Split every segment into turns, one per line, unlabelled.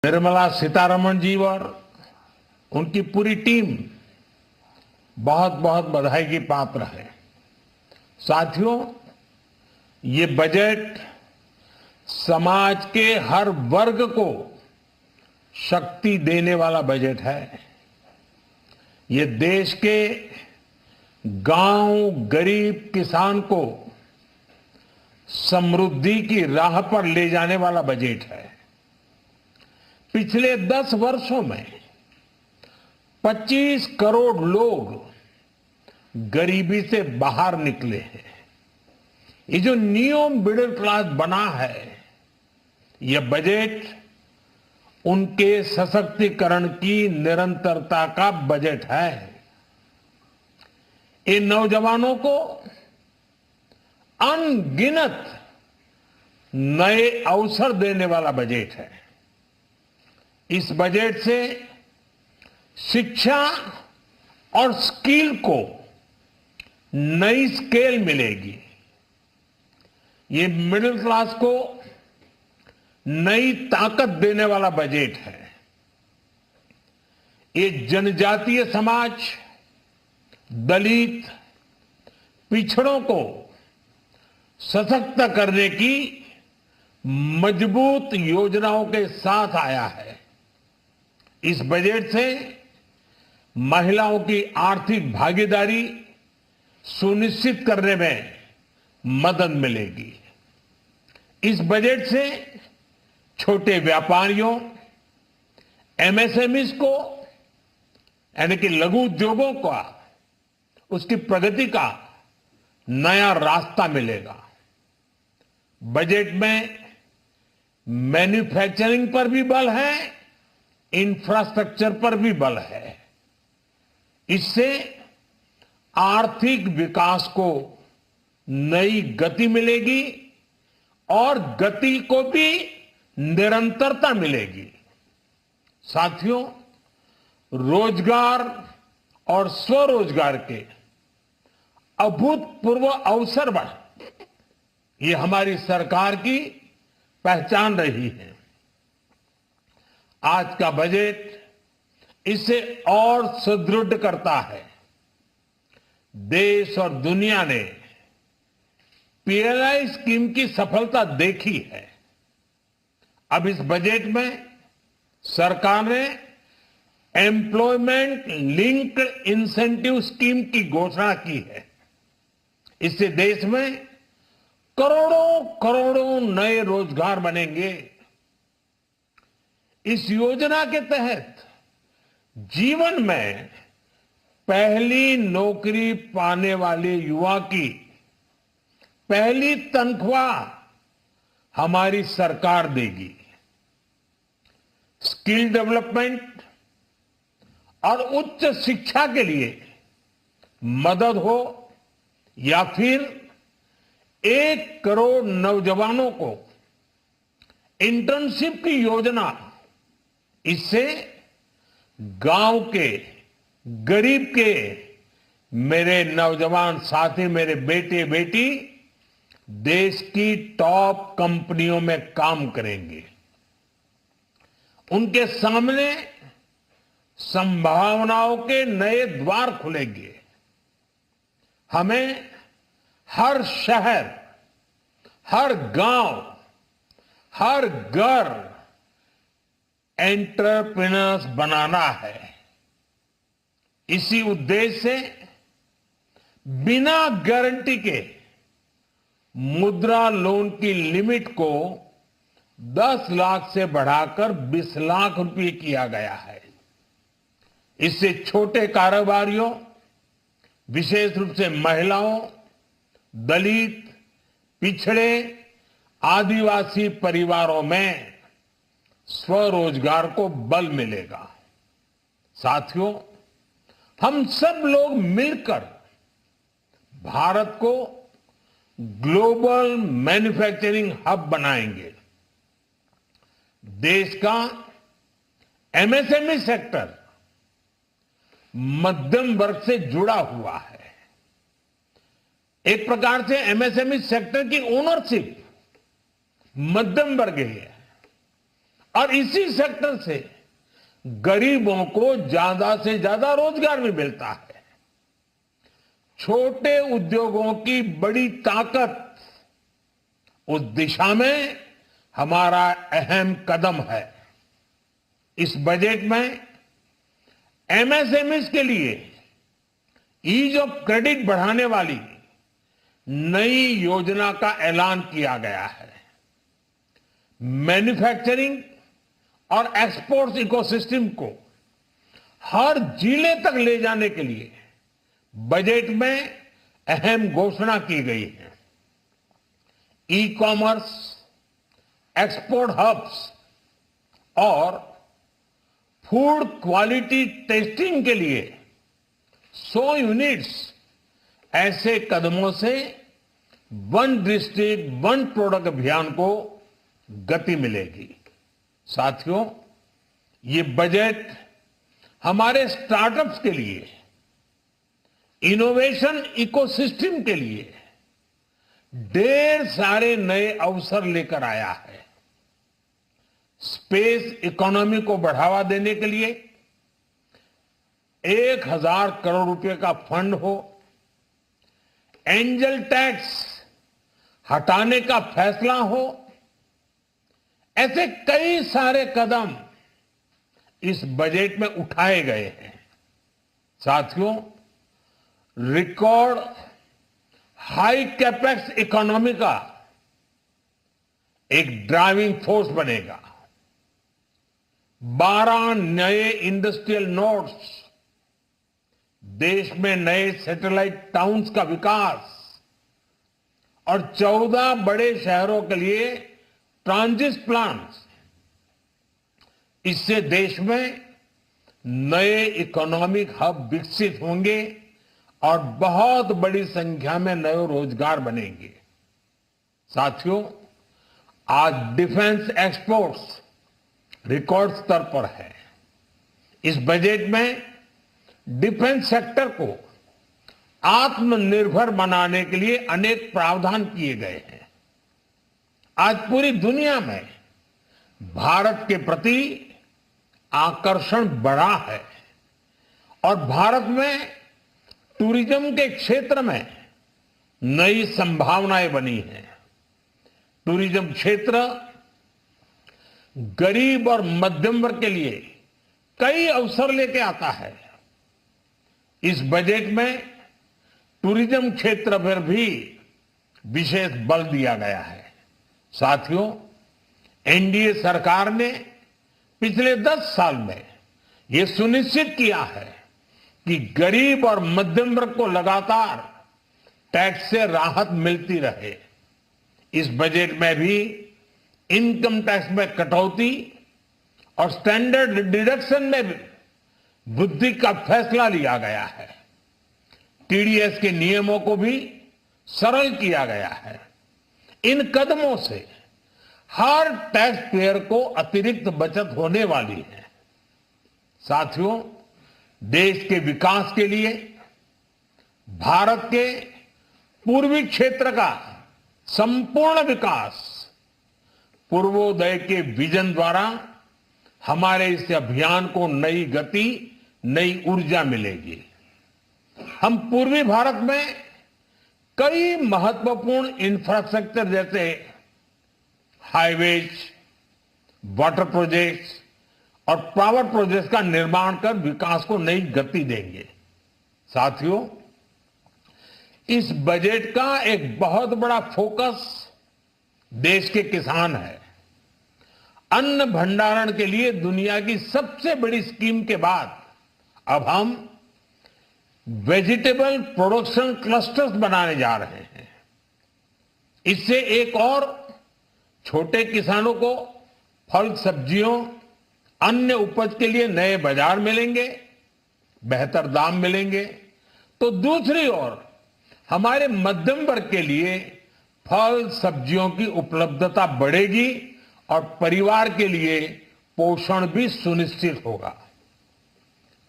निर्मला सीतारमण जी और उनकी पूरी टीम बहुत बहुत बधाई की पात्र है। साथियों, ये बजट समाज के हर वर्ग को शक्ति देने वाला बजट है। ये देश के गांव गरीब किसान को समृद्धि की राह पर ले जाने वाला बजट है। पिछले 10 वर्षों में 25 करोड़ लोग गरीबी से बाहर निकले हैं। ये जो न्यू मिडिल क्लास बना है, यह बजट उनके सशक्तिकरण की निरंतरता का बजट है। इन नौजवानों को अनगिनत नए अवसर देने वाला बजट है। इस बजट से शिक्षा और स्किल को नई स्केल मिलेगी। ये मिडिल क्लास को नई ताकत देने वाला बजट है। ये जनजातीय समाज, दलित, पिछड़ों को सशक्त करने की मजबूत योजनाओं के साथ आया है। इस बजट से महिलाओं की आर्थिक भागीदारी सुनिश्चित करने में मदद मिलेगी। इस बजट से छोटे व्यापारियों, एमएसएमईज को यानी कि लघु उद्योगों का उसकी प्रगति का नया रास्ता मिलेगा। बजट में मैन्युफैक्चरिंग पर भी बल है, इंफ्रास्ट्रक्चर पर भी बल है। इससे आर्थिक विकास को नई गति मिलेगी और गति को भी निरंतरता मिलेगी। साथियों, रोजगार और स्वरोजगार के अभूतपूर्व अवसर बढ़ ये हमारी सरकार की पहचान रही है। आज का बजट इसे और सुदृढ़ करता है। देश और दुनिया ने पीएलआई स्कीम की सफलता देखी है। अब इस बजट में सरकार ने एम्प्लॉयमेंट लिंक्ड इंसेंटिव स्कीम की घोषणा की है। इससे देश में करोड़ों करोड़ों नए रोजगार बनेंगे। इस योजना के तहत जीवन में पहली नौकरी पाने वाले युवा की पहली तनख्वाह हमारी सरकार देगी। स्किल डेवलपमेंट और उच्च शिक्षा के लिए मदद हो या फिर 1 करोड़ नौजवानों को इंटर्नशिप की योजना, इससे गांव के गरीब के मेरे नौजवान साथी, मेरे बेटे बेटी देश की टॉप कंपनियों में काम करेंगे। उनके सामने संभावनाओं के नए द्वार खुलेंगे। हमें हर शहर, हर गांव, हर घर एंटरप्रेन्योर्स बनाना है। इसी उद्देश्य से बिना गारंटी के मुद्रा लोन की लिमिट को 10 लाख से बढ़ाकर 20 लाख रुपए किया गया है। इससे छोटे कारोबारियों, विशेष रूप से महिलाओं, दलित, पिछड़े, आदिवासी परिवारों में स्वरोजगार को बल मिलेगा। साथियों, हम सब लोग मिलकर भारत को ग्लोबल मैन्युफैक्चरिंग हब बनाएंगे। देश का एमएसएमई सेक्टर मध्यम वर्ग से जुड़ा हुआ है। एक प्रकार से एमएसएमई सेक्टर की ओनरशिप मध्यम वर्ग है और इसी सेक्टर से गरीबों को ज्यादा से ज्यादा रोजगार भी मिलता है। छोटे उद्योगों की बड़ी ताकत, उस दिशा में हमारा अहम कदम है। इस बजट में एमएसएमईज के लिए ईज ऑफ क्रेडिट बढ़ाने वाली नई योजना का ऐलान किया गया है। मैन्युफैक्चरिंग और एक्सपोर्ट इकोसिस्टम को हर जिले तक ले जाने के लिए बजट में अहम घोषणा की गई है। ई कॉमर्स, एक्सपोर्ट हब्स और फूड क्वालिटी टेस्टिंग के लिए 100 यूनिट्स, ऐसे कदमों से वन डिस्ट्रिक्ट वन प्रोडक्ट अभियान को गति मिलेगी। साथियों, ये बजट हमारे स्टार्टअप्स के लिए, इनोवेशन इकोसिस्टम के लिए ढेर सारे नए अवसर लेकर आया है। स्पेस इकोनॉमी को बढ़ावा देने के लिए 1000 करोड़ रुपए का फंड हो, एंजल टैक्स हटाने का फैसला हो, ऐसे कई सारे कदम इस बजट में उठाए गए हैं। साथियों, रिकॉर्ड हाई कैपेक्स इकोनॉमी का एक ड्राइविंग फोर्स बनेगा। 12 नए इंडस्ट्रियल नोड्स, देश में नए सैटेलाइट टाउन्स का विकास और 14 बड़े शहरों के लिए ट्रांजिट प्लान्स, इससे देश में नए इकोनॉमिक हब विकसित होंगे और बहुत बड़ी संख्या में नए रोजगार बनेंगे। साथियों, आज डिफेंस एक्सपोर्ट्स रिकॉर्ड स्तर पर है। इस बजट में डिफेंस सेक्टर को आत्मनिर्भर बनाने के लिए अनेक प्रावधान किए गए हैं। आज पूरी दुनिया में भारत के प्रति आकर्षण बढ़ा है और भारत में टूरिज्म के क्षेत्र में नई संभावनाएं बनी हैं। टूरिज्म क्षेत्र गरीब और मध्यम वर्ग के लिए कई अवसर लेके आता है। इस बजट में टूरिज्म क्षेत्र पर भी विशेष बल दिया गया है। साथियों, एनडीए सरकार ने पिछले 10 साल में यह सुनिश्चित किया है कि गरीब और मध्यम वर्ग को लगातार टैक्स से राहत मिलती रहे। इस बजट में भी इनकम टैक्स में कटौती और स्टैंडर्ड डिडक्शन में भी वृद्धि का फैसला लिया गया है। टीडीएस के नियमों को भी सरल किया गया है। इन कदमों से हर टैक्स पेयर को अतिरिक्त बचत होने वाली है। साथियों, देश के विकास के लिए भारत के पूर्वी क्षेत्र का संपूर्ण विकास पूर्वोदय के विजन द्वारा हमारे इस अभियान को नई गति, नई ऊर्जा मिलेगी। हम पूर्वी भारत में कई महत्वपूर्ण इंफ्रास्ट्रक्चर जैसे हाईवेज, वाटर प्रोजेक्ट्स और पावर प्रोजेक्ट्स का निर्माण कर विकास को नई गति देंगे। साथियों, इस बजट का एक बहुत बड़ा फोकस देश के किसान है। अन्न भंडारण के लिए दुनिया की सबसे बड़ी स्कीम के बाद अब हम वेजिटेबल प्रोडक्शन क्लस्टर्स बनाने जा रहे हैं। इससे एक और छोटे किसानों को फल, सब्जियों, अन्य उपज के लिए नए बाजार मिलेंगे, बेहतर दाम मिलेंगे। तो दूसरी ओर हमारे मध्यम वर्ग के लिए फल, सब्जियों की उपलब्धता बढ़ेगी और परिवार के लिए पोषण भी सुनिश्चित होगा।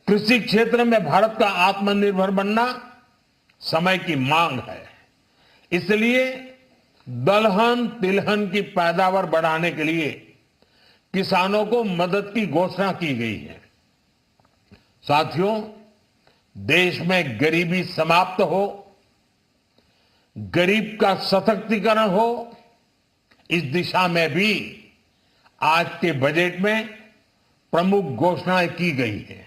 कृषि क्षेत्र में भारत का आत्मनिर्भर बनना समय की मांग है। इसलिए दलहन, तिलहन की पैदावार बढ़ाने के लिए किसानों को मदद की घोषणा की गई है। साथियों, देश में गरीबी समाप्त हो, गरीब का सशक्तिकरण हो, इस दिशा में भी आज के बजट में प्रमुख घोषणाएं की गई है।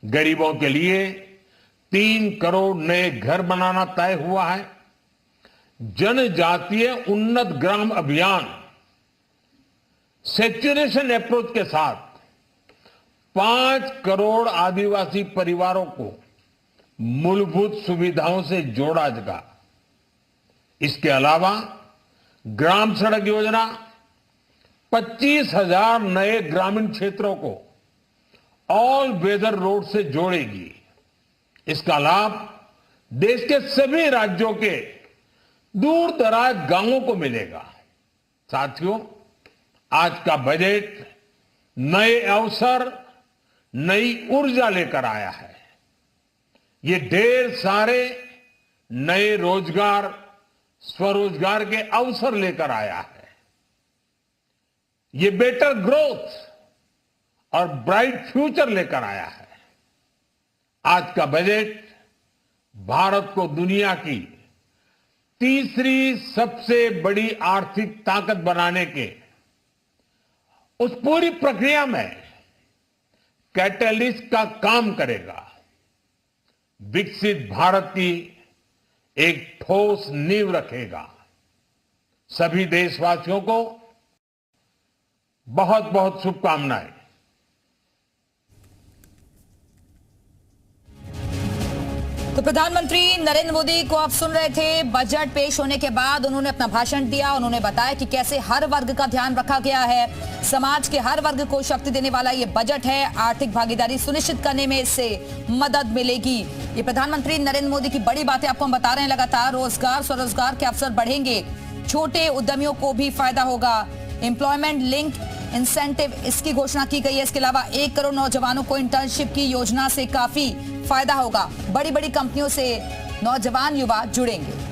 गरीबों के लिए 3 करोड़ नए घर बनाना तय हुआ है। जनजातीय उन्नत ग्राम अभियान सेचुरेशन अप्रोच के साथ 5 करोड़ आदिवासी परिवारों को मूलभूत सुविधाओं से जोड़ा जाएगा। इसके अलावा ग्राम सड़क योजना 25,000 नए ग्रामीण क्षेत्रों को ऑल वेदर रोड से जोड़ेगी। इसका लाभ देश के सभी राज्यों के दूर दराज गांवों को मिलेगा। साथियों, आज का बजट नए अवसर, नई ऊर्जा लेकर आया है। ये ढेर सारे नए रोजगार, स्वरोजगार के अवसर लेकर आया है। ये बेटर ग्रोथ और ब्राइट फ्यूचर लेकर आया है। आज का बजट भारत को दुनिया की तीसरी सबसे बड़ी आर्थिक ताकत बनाने के उस पूरी प्रक्रिया में कैटलिस्ट का काम करेगा। विकसित भारत की एक ठोस नींव रखेगा। सभी देशवासियों को बहुत बहुत शुभकामनाएं।
तो प्रधानमंत्री नरेंद्र मोदी को आप सुन रहे थे। बजट पेश होने के बाद उन्होंने अपना भाषण दिया। उन्होंने बताया कि कैसे हर वर्ग का ध्यान रखा गया है। समाज के हर वर्ग को शक्ति देने वाला ये बजट है। आर्थिक भागीदारी सुनिश्चित करने में इससे मदद मिलेगी। ये प्रधानमंत्री नरेंद्र मोदी की बड़ी बातें आपको हम बता रहे हैं। लगातार रोजगार, स्वरोजगार के अवसर बढ़ेंगे। छोटे उद्यमियों को भी फायदा होगा। एम्प्लॉयमेंट लिंक इंसेंटिव, इसकी घोषणा की गई है। इसके अलावा 1 करोड़ नौजवानों को इंटर्नशिप की योजना से काफी फायदा होगा। बड़ी बड़ी कंपनियों से नौजवान युवा जुड़ेंगे।